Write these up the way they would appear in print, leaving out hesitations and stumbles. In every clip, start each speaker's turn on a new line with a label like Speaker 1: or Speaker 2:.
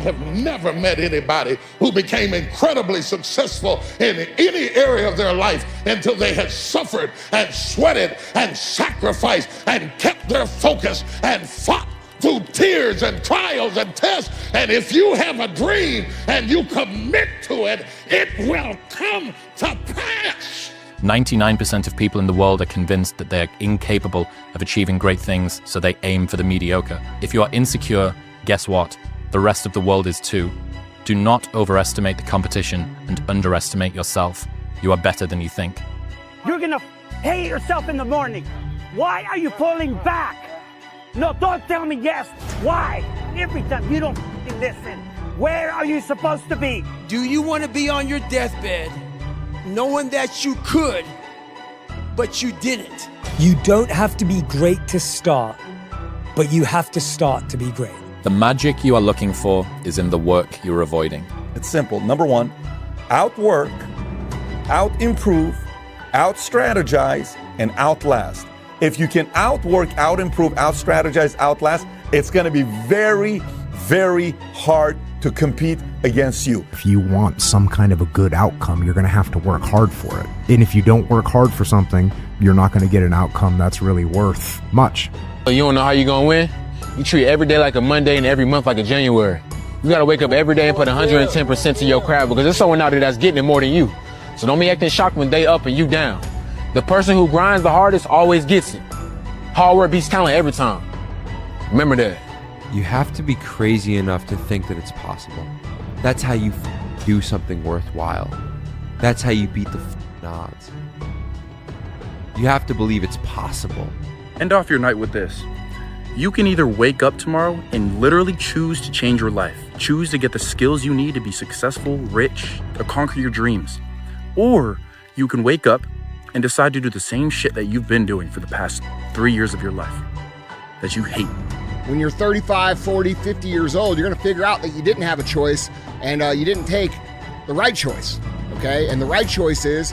Speaker 1: have never met anybody who became incredibly successful in any area of their life until they had suffered and sweated and sacrificed and kept their focus and fought through tears and trials and tests. And if you have a dream and you commit to it, it will come to pass.
Speaker 2: 99% of people in the world are convinced that they're incapable of achieving great things, so they aim for the mediocre. If you are insecure, guess what? The rest of the world is too. Do not overestimate the competition and underestimate yourself. You are better than you think.
Speaker 3: You're gonna hate yourself in the morning. Why are you pulling back? No, don't tell me yes. Why? Every time you don't listen. Where are you supposed to be?
Speaker 4: Do you want to be on your deathbed knowing that you could, but you didn't?
Speaker 5: You don't have to be great to start, but you have to start to be great.
Speaker 2: The magic you are looking for is in the work you're avoiding.
Speaker 6: It's simple. Number one, outwork, out-improve, out-strategize, and outlast. If you can outwork, out-improve, out-strategize, outlast, it's going to be very, very hard to compete against you.
Speaker 7: If you want some kind of a good outcome, you're going to have to work hard for it. And if you don't work hard for something, you're not going to get an outcome that's really worth much.
Speaker 8: You don't know how you're going to win? You treat every day like a Monday and every month like a January. You got to wake up every day and put 110% to your craft because there's someone out there that's getting it more than you. So don't be acting shocked when they up and you down. The person who grinds the hardest always gets it. Hard work beats talent every time. Remember that.
Speaker 9: You have to be crazy enough to think that it's possible. That's how you do something worthwhile. That's how you beat the odds. You have to believe it's possible.
Speaker 10: End off your night with this. You can either wake up tomorrow and literally choose to change your life. Choose to get the skills you need to be successful, rich, or conquer your dreams. Or you can wake up and decide to do the same shit that you've been doing for the past 3 years of your life that you hate.
Speaker 11: When you're 35, 40, 50 years old, you're going to figure out that you didn't have a choice and you didn't take the right choice, okay? And the right choice is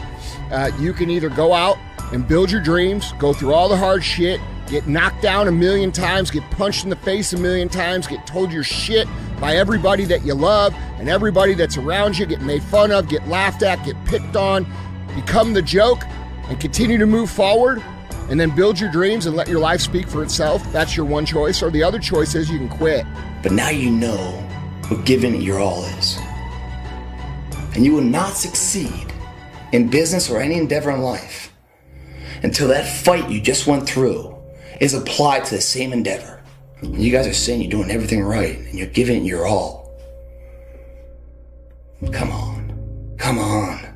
Speaker 11: you can either go out and build your dreams, go through all the hard shit, get knocked down a million times, get punched in the face a million times, get told you're shit by everybody that you love and everybody that's around you, get made fun of, get laughed at, get picked on, become the joke, and continue to move forward, and then build your dreams and let your life speak for itself. That's your one choice. Or the other choice is you can quit.
Speaker 12: But now you know what giving it your all is. And you will not succeed in business or any endeavor in life until that fight you just went through is applied to the same endeavor. When you guys are saying you're doing everything right and you're giving it your all, come on, come on.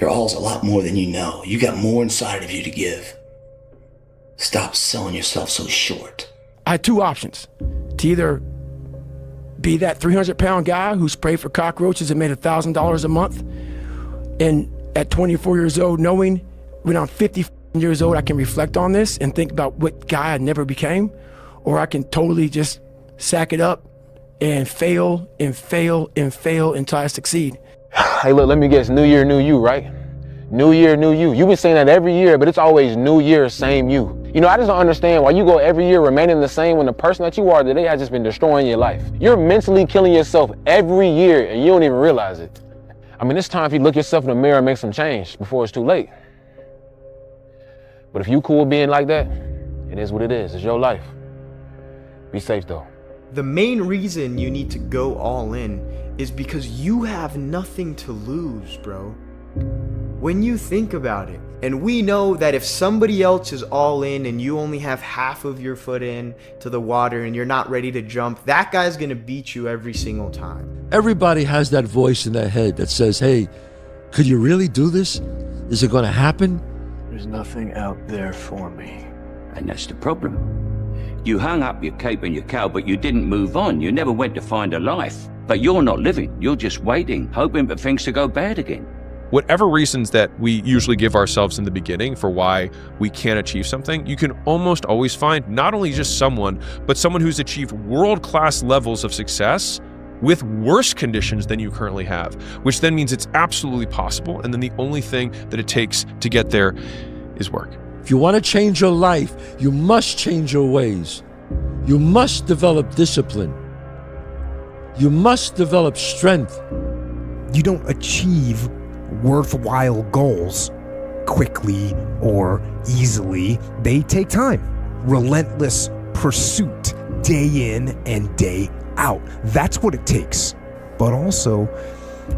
Speaker 12: Your all's a lot more than you know. You got more inside of you to give. Stop selling yourself so short.
Speaker 4: I had two options. To either be that 300-pound guy who sprayed for cockroaches and made $1,000 a month, and at 24 years old, knowing when I'm 50 years old, I can reflect on this and think about what guy I never became, or I can totally just sack it up and fail and fail and fail until I succeed.
Speaker 8: Hey, look, let me guess. New year, new you, right? New year, new you. You've been saying that every year, but it's always new year, same you. You know, I just don't understand why you go every year remaining the same when the person that you are today has just been destroying your life. You're mentally killing yourself every year and you don't even realize it. I mean, it's time for you to look yourself in the mirror and make some change before it's too late. But if you cool being like that, it is what it is. It's your life. Be safe, though.
Speaker 13: The main reason you need to go all in is because you have nothing to lose, bro. When you think about it, and we know that if somebody else is all in and you only have half of your foot in to the water and you're not ready to jump, that guy's gonna beat you every single time.
Speaker 14: Everybody has that voice in their head that says, hey, could you really do this? Is it gonna happen?
Speaker 15: There's nothing out there for me.
Speaker 16: And that's the problem. You hung up your cape and your cow, but you didn't move on. You never went to find a life. But you're not living. You're just waiting, hoping for things to go bad again.
Speaker 17: Whatever reasons that we usually give ourselves in the beginning for why we can't achieve something, you can almost always find not only just someone, but someone who's achieved world-class levels of success with worse conditions than you currently have, which then means it's absolutely possible. And then the only thing that it takes to get there is work.
Speaker 14: If you want to change your life, you must change your ways. You must develop discipline. You must develop strength.
Speaker 7: You don't achieve worthwhile goals quickly or easily. They take time. Relentless pursuit, day in and day out. That's what it takes. But also,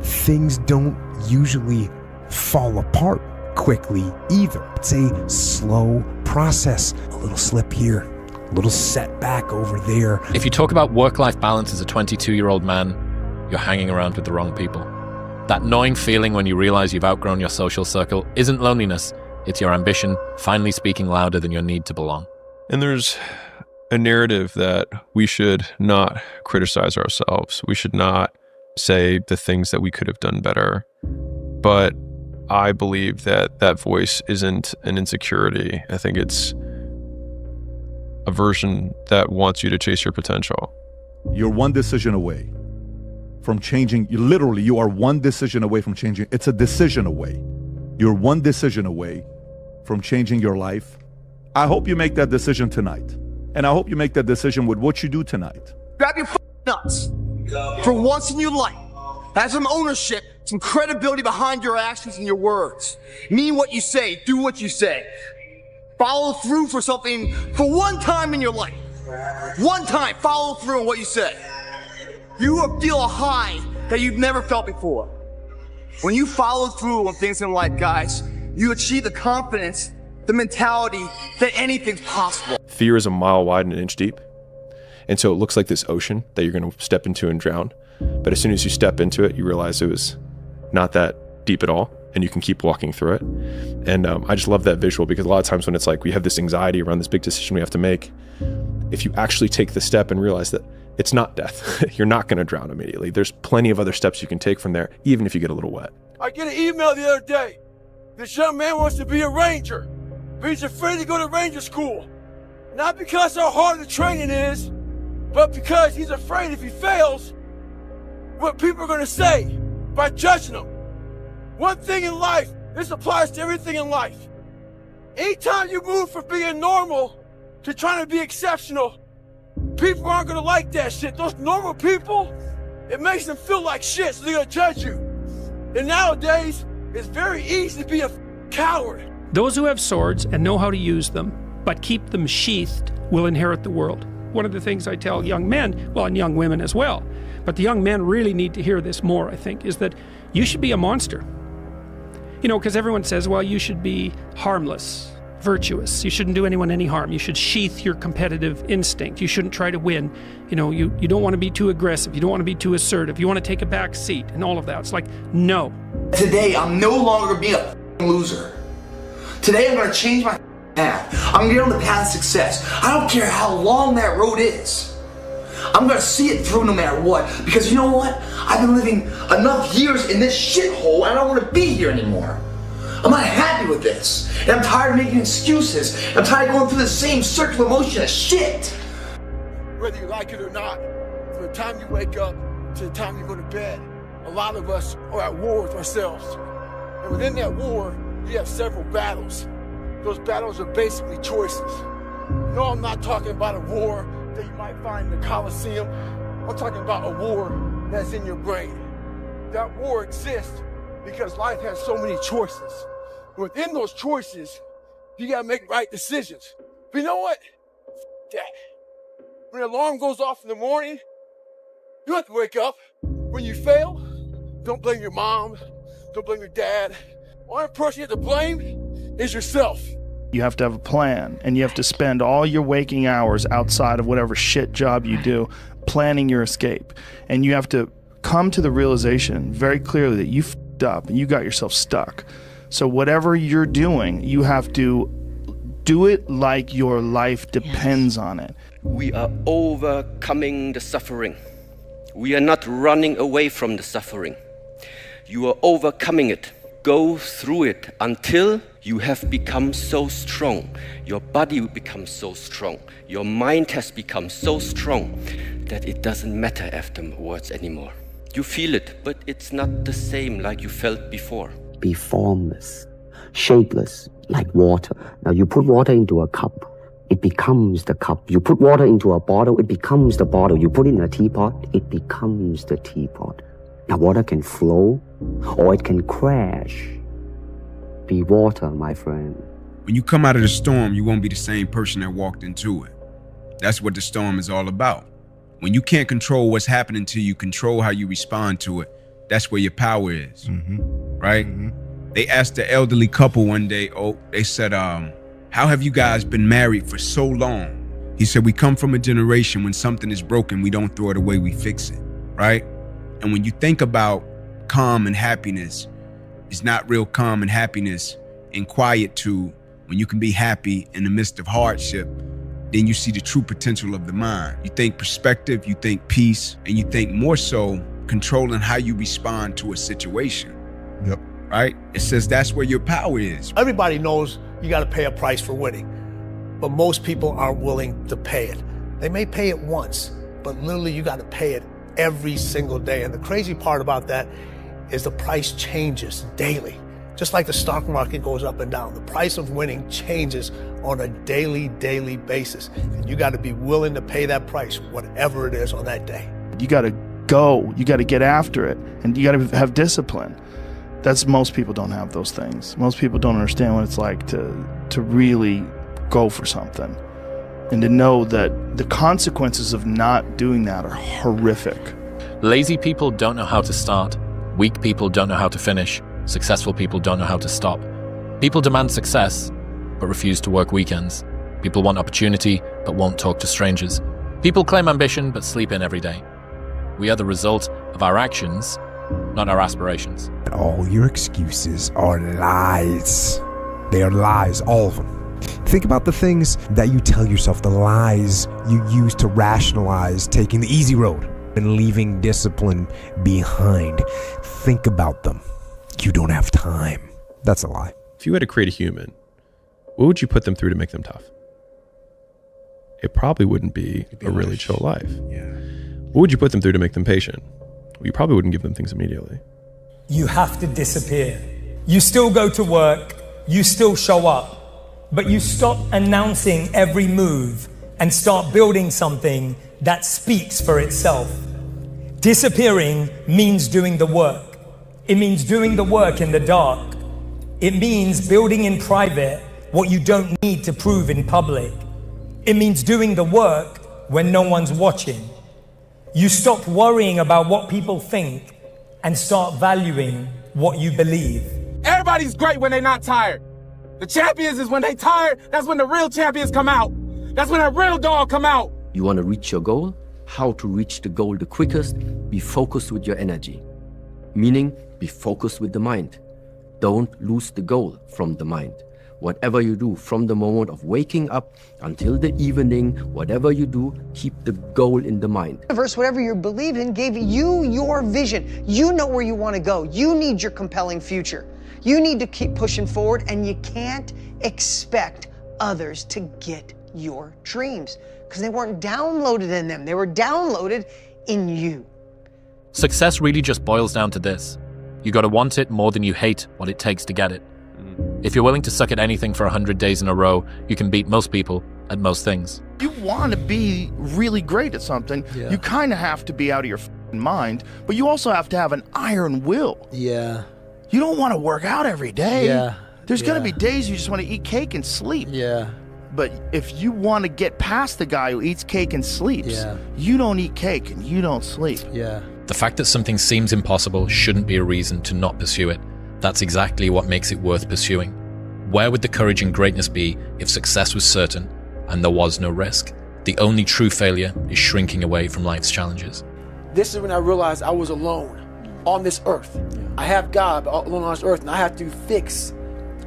Speaker 7: things don't usually fall apart quickly either. It's a slow process. A little slip here, a little setback over there.
Speaker 2: If you talk about work-life balance as a 22-year-old man, you're hanging around with the wrong people. That gnawing feeling when you realize you've outgrown your social circle isn't loneliness. It's your ambition finally speaking louder than your need to belong.
Speaker 17: And there's a narrative that we should not criticize ourselves. We should not say the things that we could have done better. But I believe that that voice isn't an insecurity. I think it's a version that wants you to chase your potential.
Speaker 18: You're one decision away from changing. You are one decision away from changing. It's a decision away. You're one decision away from changing your life. I hope you make that decision tonight. And I hope you make that decision with what you do tonight.
Speaker 19: Grab your nuts. For once in your life, have some ownership, some credibility behind your actions and your words. Mean what you say, do what you say. Follow through for something for one time in your life. One time, follow through on what you say. You will feel a high that you've never felt before. When you follow through on things in life, guys, you achieve the confidence, the mentality that anything's possible.
Speaker 17: Fear is a mile wide and an inch deep. And so it looks like this ocean that you're going to step into and drown. But as soon as you step into it, you realize it was not that deep at all. And you can keep walking through it. And I just love that visual, because a lot of times when it's like we have this anxiety around this big decision we have to make, if you actually take the step and realize that it's not death, you're not going to drown immediately. There's plenty of other steps you can take from there, even if you get a little wet.
Speaker 14: I get an email the other day. This young man wants to be a ranger, but he's afraid to go to ranger school. Not because how hard the training is, but because he's afraid if he fails, what people are going to say by judging him. One thing in life, this applies to everything in life. Anytime you move from being normal to trying to be exceptional, people aren't going to like that shit. Those normal people, it makes them feel like shit, so they're going to judge you. And nowadays, it's very easy to be a coward.
Speaker 20: Those who have swords and know how to use them, but keep them sheathed, will inherit the world. One of the things I tell young men, well, and young women as well, but the young men really need to hear this more, I think, is that you should be a monster. You know, because everyone says, well, you should be harmless, virtuous. You shouldn't do anyone any harm. You should sheath your competitive instinct. You shouldn't try to win. You know, you don't want to be too aggressive. You don't want to be too assertive. You want to take a back seat and all of that. It's like, no.
Speaker 12: Today, I'm no longer being a loser. Today, I'm going to change my path. I'm going to get on the path of success. I don't care how long that road is. I'm going to see it through no matter what. Because you know what? I've been living enough years in this shithole, and I don't want to be here anymore. I'm not happy with this. And I'm tired of making excuses. I'm tired of going through the same circular motion of shit.
Speaker 14: Whether you like it or not, from the time you wake up to the time you go to bed, a lot of us are at war with ourselves. And within that war, you have several battles. Those battles are basically choices. No, I'm not talking about a war that you might find in the Coliseum. I'm talking about a war that's in your brain. That war exists because life has so many choices. Within those choices, you gotta make right decisions. But you know what? That. When the alarm goes off in the morning, you have to wake up. When you fail, don't blame your mom, don't blame your dad. Only person you have to blame is yourself.
Speaker 21: You have to have a plan, and you have to spend all your waking hours outside of whatever shit job you do planning your escape. And you have to come to the realization very clearly that you f***ed up and you got yourself stuck. So whatever you're doing, you have to do it like your life depends on it.
Speaker 22: We are overcoming the suffering. We are not running away from the suffering. You are overcoming it. Go through it until you have become so strong. Your body becomes so strong. Your mind has become so strong that it doesn't matter afterwards anymore. You feel it, but it's not the same like you felt before.
Speaker 23: Be formless, shapeless, like water. Now you put water into a cup.
Speaker 1: it becomes the cup. You put water into a bottle, it becomes the bottle. You put it in a teapot, it becomes the teapot. Now water can flow or it can crash. Be water, my friend.
Speaker 3: When you come out of the storm, you won't be the same person that walked into it. That's what the storm is all about. When you can't control what's happening to you, control how you respond to it. That's where your power is, right? They asked the elderly couple one day, they said, how have you guys been married for so long? He said, we come from a generation when something is broken, we don't throw it away, we fix it, right? And when you think about calm and happiness, it's not real calm and happiness in quietude. When you can be happy in the midst of hardship, then you see the true potential of the mind. You think perspective, you think peace, and you think more so controlling how you respond to a situation.
Speaker 18: Yep.
Speaker 3: Right? It says that's where your power is.
Speaker 23: Everybody knows you got to pay a price for winning, but most people aren't willing to pay it. They may pay it once, but literally you got to pay it every single day. And the crazy part about that is the price changes daily. Just like the stock market goes up and down, the price of winning changes on a daily basis. And you got to be willing to pay that price, whatever it is on that day.
Speaker 21: You got to go, you got to get after it, and you got to have discipline. Most people don't have those things. Most people don't understand what it's like to really go for something and to know that the consequences of not doing that are horrific.
Speaker 2: Lazy people don't know how to start. Weak people don't know how to finish. Successful people don't know how to stop. People demand success, but refuse to work weekends. People want opportunity, but won't talk to strangers. People claim ambition, but sleep in every day. We are the result of our actions, not our aspirations.
Speaker 7: All your excuses are lies. They are lies, all of them. Think about the things that you tell yourself, the lies you use to rationalize taking the easy road and leaving discipline behind. Think about them. You don't have time. That's a lie.
Speaker 17: If you had to create a human, what would you put them through to make them tough? It probably wouldn't be a really chill life.
Speaker 7: Yeah.
Speaker 17: What would you put them through to make them patient? Well, you probably wouldn't give them things immediately.
Speaker 5: You have to disappear. You still go to work, you still show up, but you stop announcing every move and start building something that speaks for itself. Disappearing means doing the work. It means doing the work in the dark. It means building in private what you don't need to prove in public. It means doing the work when no one's watching. You stop worrying about what people think and start valuing what you believe.
Speaker 24: Everybody's great when they're not tired. The champions is when they tired, that's when the real champions come out. That's when a real dog come out.
Speaker 22: You want to reach your goal? How to reach the goal the quickest? Be focused with your energy. Meaning, be focused with the mind. Don't lose the goal from the mind. Whatever you do, from the moment of waking up until the evening, whatever you do, keep the goal in the mind.
Speaker 25: The universe, whatever you believe in, gave you your vision. You know where you want to go. You need your compelling future. You need to keep pushing forward, and you can't expect others to get your dreams because they weren't downloaded in them. They were downloaded in you.
Speaker 2: Success really just boils down to this. You gotta want it more than you hate what it takes to get it. If you're willing to suck at anything for 100 days in a row, you can beat most people at most things.
Speaker 21: You want to be really great at something, you kind of have to be out of your mind, but you also have to have an iron will.
Speaker 26: Yeah.
Speaker 21: You don't want to work out every day.
Speaker 26: Yeah.
Speaker 21: There's going to be days you just want to eat cake and sleep.
Speaker 26: Yeah.
Speaker 21: But if you want to get past the guy who eats cake and sleeps, you don't eat cake and you don't sleep.
Speaker 26: Yeah.
Speaker 2: The fact that something seems impossible shouldn't be a reason to not pursue it. That's exactly what makes it worth pursuing. Where would the courage and greatness be if success was certain and there was no risk? The only true failure is shrinking away from life's challenges.
Speaker 4: This is when I realized I was alone on this earth. I have God alone on this earth, and I have to fix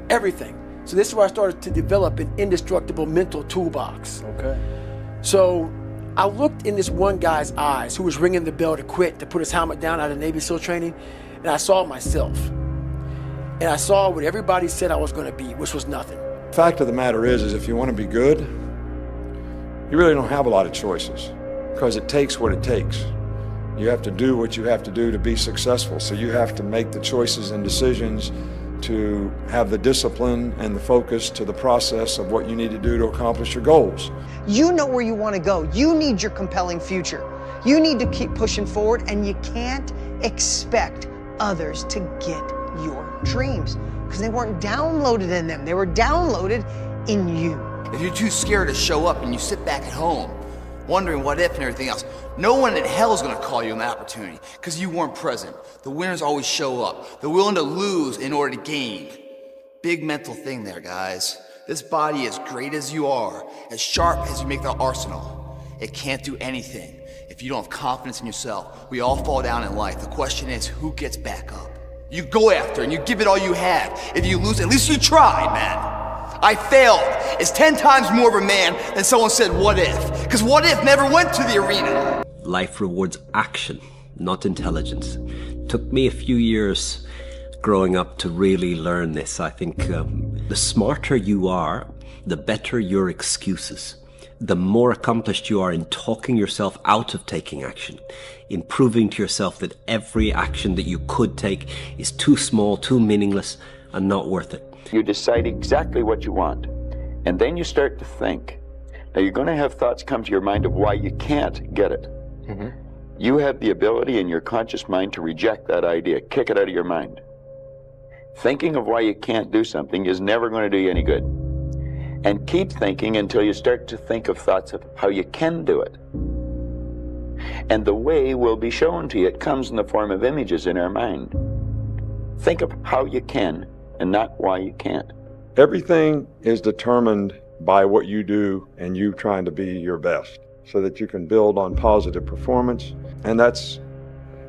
Speaker 4: everything. So this is where I started to develop an indestructible mental toolbox.
Speaker 26: Okay.
Speaker 4: So I looked in this one guy's eyes who was ringing the bell to quit, to put his helmet down out of Navy SEAL training, and I saw myself. And I saw what everybody said I was going to be, which was nothing.
Speaker 27: The fact of the matter is if you want to be good, you really don't have a lot of choices because it takes what it takes. You have to do what you have to do to be successful. So you have to make the choices and decisions to have the discipline and the focus to the process of what you need to do to accomplish your goals.
Speaker 25: You know where you want to go. You need your compelling future. You need to keep pushing forward, and you can't expect others to get your dreams because they weren't downloaded in them. They were downloaded in you.
Speaker 19: If you're too scared to show up and you sit back at home, wondering what if and everything else, no one in hell is going to call you an opportunity because you weren't present. The winners always show up. They're willing to lose in order to gain. Big mental thing there, guys. This body, as great as you are, as sharp as you make the arsenal, it can't do anything if you don't have confidence in yourself. We all fall down in life. The question is, who gets back up? You go after and you give it all you have. If you lose, at least you tried, man. I failed is 10 times more of a man than someone said, what if? Because what if never went to the arena.
Speaker 6: Life rewards action, not intelligence. Took me a few years growing up to really learn this. I think the smarter you are, the better your excuses. The more accomplished you are in talking yourself out of taking action, in proving to yourself that every action that you could take is too small, too meaningless, and not worth it.
Speaker 8: You decide exactly what you want, and then you start to think. Now you're going to have thoughts come to your mind of why you can't get it. Mm-hmm. You have the ability in your conscious mind to reject that idea, kick it out of your mind. Thinking of why you can't do something is never going to do you any good. And keep thinking until you start to think of thoughts of how you can do it. And the way will be shown to you. It comes in the form of images in our mind. Think of how you can and not why you can't.
Speaker 27: Everything is determined by what you do and you trying to be your best so that you can build on positive performance. And that's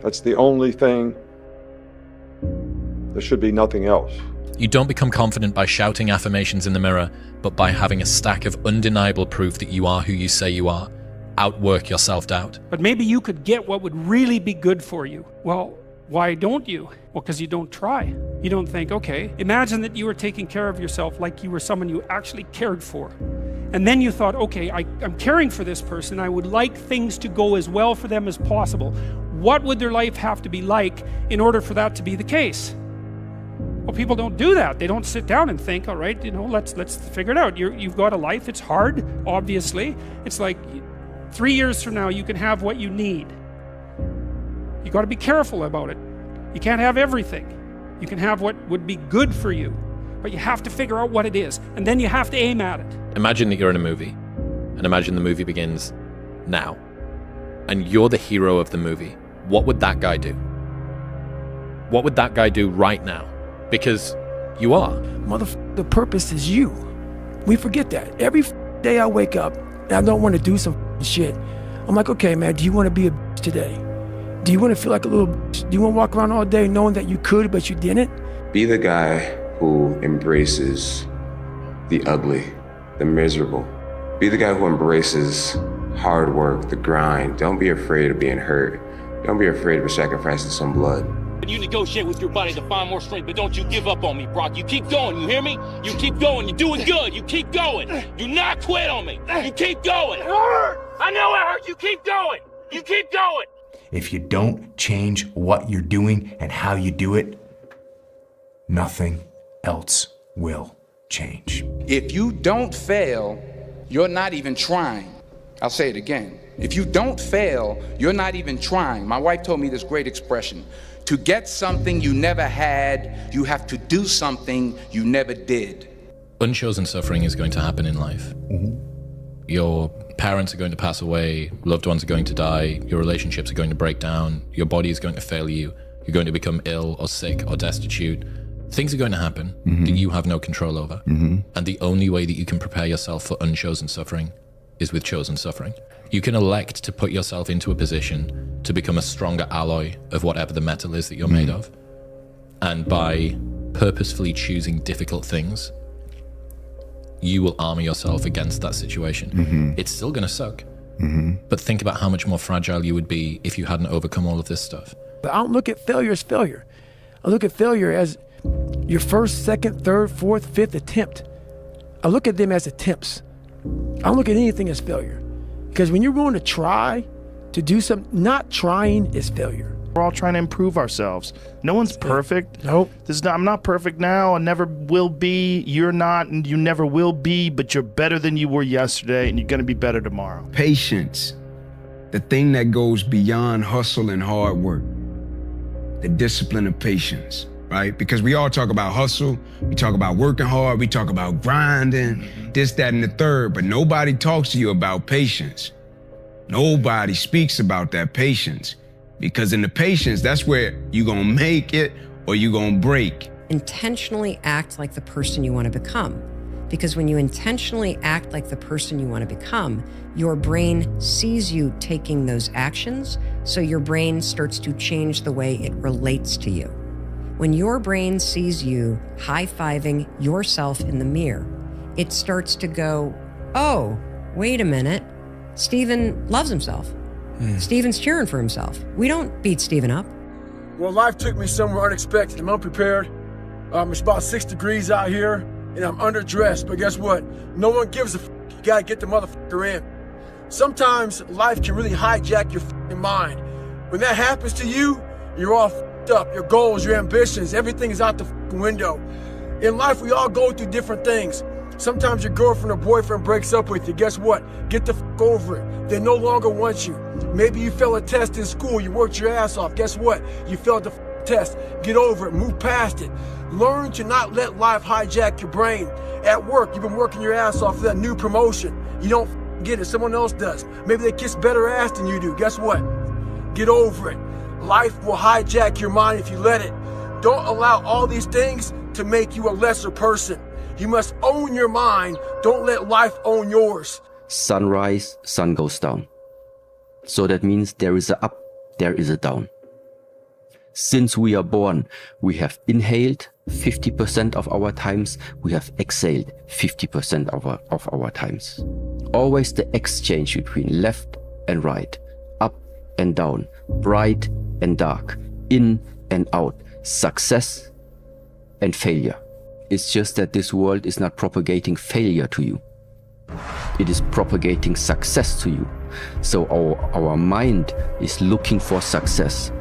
Speaker 27: the only thing. There should be nothing else.
Speaker 2: You don't become confident by shouting affirmations in the mirror, but by having a stack of undeniable proof that you are who you say you are. Outwork your self-doubt.
Speaker 20: But maybe you could get what would really be good for you. Well, why don't you? Well, because you don't try. You don't think, okay, imagine that you were taking care of yourself like you were someone you actually cared for. And then you thought, okay, I'm caring for this person. I would like things to go as well for them as possible. What would their life have to be like in order for that to be the case? Well, people don't do that. They don't sit down and think, all right, let's figure it out. You've got a life. It's hard, obviously. It's like 3 years from now, you can have what you need. You got to be careful about it. You can't have everything. You can have what would be good for you, but you have to figure out what it is, and then you have to aim at it.
Speaker 2: Imagine that you're in a movie, and imagine the movie begins now, and you're the hero of the movie. What would that guy do? What would that guy do right now? Because you are.
Speaker 4: The purpose is you. We forget that. Every day I wake up and I don't want to do some shit. I'm like, okay, man, do you want to be a bitch today? Do you want to feel like a little bitch? Do you want to walk around all day knowing that you could, but you didn't?
Speaker 9: Be the guy who embraces the ugly, the miserable. Be the guy who embraces hard work, the grind. Don't be afraid of being hurt. Don't be afraid of sacrificing some blood.
Speaker 10: You negotiate with your body to find more strength, but don't you give up on me, Brock. You keep going, you hear me? You keep going, you're doing good, you keep going. Do not quit on me. You keep going. It hurt. I know it hurts, you keep going. You keep going.
Speaker 11: If you don't change what you're doing and how you do it, nothing else will change.
Speaker 13: If you don't fail, you're not even trying. I'll say it again. If you don't fail, you're not even trying. My wife told me this great expression. To get something you never had, you have to do something you never did.
Speaker 2: Unchosen suffering is going to happen in life.
Speaker 11: Mm-hmm.
Speaker 2: Your parents are going to pass away, loved ones are going to die, your relationships are going to break down, your body is going to fail you, you're going to become ill or sick or destitute. Things are going to happen that you have no control over. And the only way that you can prepare yourself for unchosen suffering is with chosen suffering. You can elect to put yourself into a position to become a stronger alloy of whatever the metal is that you're made of. And by purposefully choosing difficult things, you will armor yourself against that situation. It's still going to suck. But think about how much more fragile you would be if you hadn't overcome all of this stuff.
Speaker 4: But I don't look at failure as failure. I look at failure as your first, second, third, fourth, fifth attempt. I look at them as attempts. I don't look at anything as failure. Because when you're willing to try to do something, not trying is failure.
Speaker 21: We're all trying to improve ourselves. No one's perfect.
Speaker 4: Nope.
Speaker 21: I'm not perfect now. I never will be. You're not, and you never will be, but you're better than you were yesterday, and you're going to be better tomorrow.
Speaker 3: Patience, the thing that goes beyond hustle and hard work, the discipline of patience, right? Because we all talk about hustle, we talk about working hard, we talk about grinding, this, that, and the third, but nobody talks to you about patience. Nobody speaks about that patience, because in the patience, that's where you're gonna make it or you're gonna break.
Speaker 1: Intentionally act like the person you want to become. Because when you intentionally act like the person you want to become, your brain sees you taking those actions, so your brain starts to change the way it relates to you. When your brain sees you high-fiving yourself in the mirror, it starts to go, oh, wait a minute, Steven loves himself. Steven's cheering for himself. We don't beat Steven up.
Speaker 4: Well, life took me somewhere unexpected. I'm unprepared. It's about 6 degrees out here, and I'm underdressed. But guess what? No one gives a f***. You gotta get the motherfucker in. Sometimes life can really hijack your f***ing mind. When that happens to you, you're all f***ed up. Your goals, your ambitions, everything is out the f***ing window. In life, we all go through different things. Sometimes your girlfriend or boyfriend breaks up with you. Guess what? Get the f*** over it. They no longer want you. Maybe you failed a test in school. You worked your ass off. Guess what? You failed the f*** test. Get over it. Move past it. Learn to not let life hijack your brain. At work, you've been working your ass off for that new promotion. You don't get it. Someone else does. Maybe they kiss better ass than you do. Guess what? Get over it. Life will hijack your mind if you let it. Don't allow all these things to make you a lesser person. You must own your mind. Don't let life own yours.
Speaker 22: Sunrise, sun goes down. So that means there is a up, there is a down. Since we are born, we have inhaled 50% of our times, we have exhaled 50% of our times. Always the exchange between left and right, up and down, bright and dark, in and out, success and failure. It's just that this world is not propagating failure to you. It is propagating success to you. So our mind is looking for success.